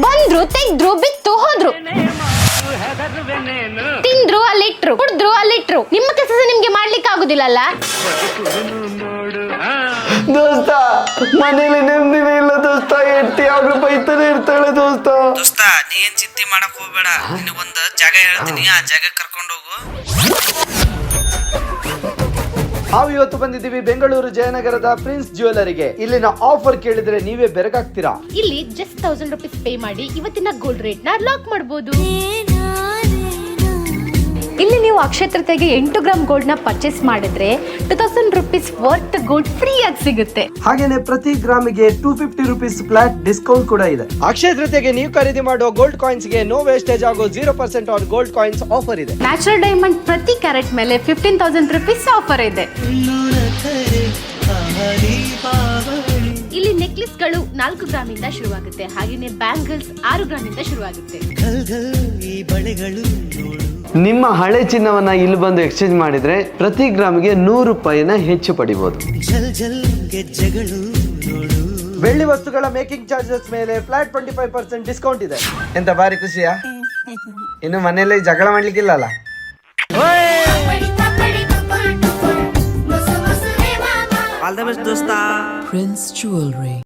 ಬಂದ್ರು ತೆಗ್ದ್ರು ಬಿತ್ತು ಹೋದ್ರು, ತಿಂದ್ರು ಅಲ್ಲಿಟ್ರು, ಕುಡಿದ್ರು ಅಲ್ಲಿಟ್ರು. ನಿಮ್ಮ ಕೆಲಸ ನಿಮ್ಗೆ ಮಾಡ್ಲಿಕ್ಕೆ ಆಗುದಿಲ್ಲಲ್ಲ ದೋಸ್ತ. ಮನೇಲಿ ನೆಮ್ಮದಿನೇ ಇಲ್ಲ ದೋಸ್ತ, ಹೆಂಡತಿ ಯಾವಾಗ್ಲೂ ಬೈತಾನೆ ಇರ್ತಾಳೆ ದೋಸ್ತ. ದೋಸ್ತ ನೀ ಏನ್ ಚಿಂತೆ ಮಾಡಕ್ ಹೋಗ್ಬೇಡ, ನಿನಗೊಂದು ಜಾಗ ಹೇಳ್ತೀನಿ, ಆ ಜಾಗ ಕರ್ಕೊಂಡು ಹೋಗು. ನಾವು ಇವತ್ತು ಬಂದಿದ್ದೀವಿ ಬೆಂಗಳೂರು ಜಯನಗರದ ಪ್ರಿನ್ಸ್ ಜ್ಯುವೆಲರಿಗೆ. ಇಲ್ಲಿನ ಆಫರ್ ಕೇಳಿದ್ರೆ ನೀವೇ ಬೆರಗಾಗ್ತೀರಾ. ಇಲ್ಲಿ ಜಸ್ಟ್ 1000 ರೂಪೀಸ್ ಪೇ ಮಾಡಿ ಇವತ್ತಿನ ಗೋಲ್ಡ್ ರೇಟ್ ನ ಲಾಕ್ ಮಾಡಬಹುದು. ಇಲ್ಲಿ ನೀವು ಅಕ್ಷಯ ತೃತೀಯಗೆ 8 ಗ್ರಾಮ್ ಗೋಲ್ಡ್ ನ ಪರ್ಚೇಸ್ ಮಾಡಿದ್ರೆ 2000 ರೂಪೀಸ್ ವರ್ತ್ ಗೋಲ್ಡ್ ಫ್ರೀ ಆಗಿ ಸಿಗುತ್ತೆ. ಹಾಗೇನೆ ಪ್ರತಿ ಗ್ರಾಮಿಗೆ 250 ರೂಪೀಸ್ ಫ್ಲಾಟ್ ಡಿಸ್ಕೌಂಟ್ ಕೂಡ ಇದೆ. ಅಕ್ಷಯ ತೃತೀಯಗೆ ನೀವು ಖರೀದಿ ಮಾಡೋ ಗೋಲ್ಡ್ ಕಾಯಿನ್ಸ್ ಗೆ ನೋ ವೇಸ್ಟೇಜ್ ಆಗೋ 0% ಆನ್ ಗೋಲ್ಡ್ ಕಾಯಿನ್ಸ್ ಆಫರ್ ಇದೆ. ನ್ಯಾಚುರಲ್ ಡೈಮಂಡ್ ಪ್ರತಿ ಕ್ಯಾರೆಟ್ ಮೇಲೆ 15,000 ರೂಪೀಸ್ ಆಫರ್ ಇದೆ. ಇಲ್ಲಿ ನೆಕ್ಲೆಸ್ ಗಳು 4 ಗ್ರಾಮ್ ಇಂದ ಶುರುವಾಗುತ್ತೆ, ಹಾಗೇನೆ ಬ್ಯಾಂಗಲ್ಸ್ 6 ಗ್ರಾಮ್ ಇಂದ ಶುರುವಾಗುತ್ತೆ. ನಿಮ್ಮ ಹಳೆ ಚಿನ್ನವನ್ನ ಇಲ್ಲಿ ಬಂದು ಎಕ್ಸ್ಚೇಂಜ್ ಮಾಡಿದ್ರೆ ಪ್ರತಿ ಗ್ರಾಮಿಗೆ 100 ರೂಪಾಯಿನ ಹೆಚ್ಚು ಪಡಿಬಹುದು. ಬೆಳ್ಳಿ ವಸ್ತುಗಳ ಮೇಕಿಂಗ್ ಚಾರ್ಜಸ್ ಮೇಲೆ ಫ್ಲಾಟ್ 25% ಡಿಸ್ಕೌಂಟ್ ಇದೆ. ಎಂತ ಬಾರಿ ಖುಷಿಯಾ? ಇನ್ನು ಮನೆಯಲ್ಲಿ ಜಗಳ ಮಾಡ್ಲಿಕ್ಕಿಲ್ಲಲ್ಲ. ಆಲ್ ದ ಬೆಸ್ಟ್ ದೋಸ್ತ. Prince Jewelry.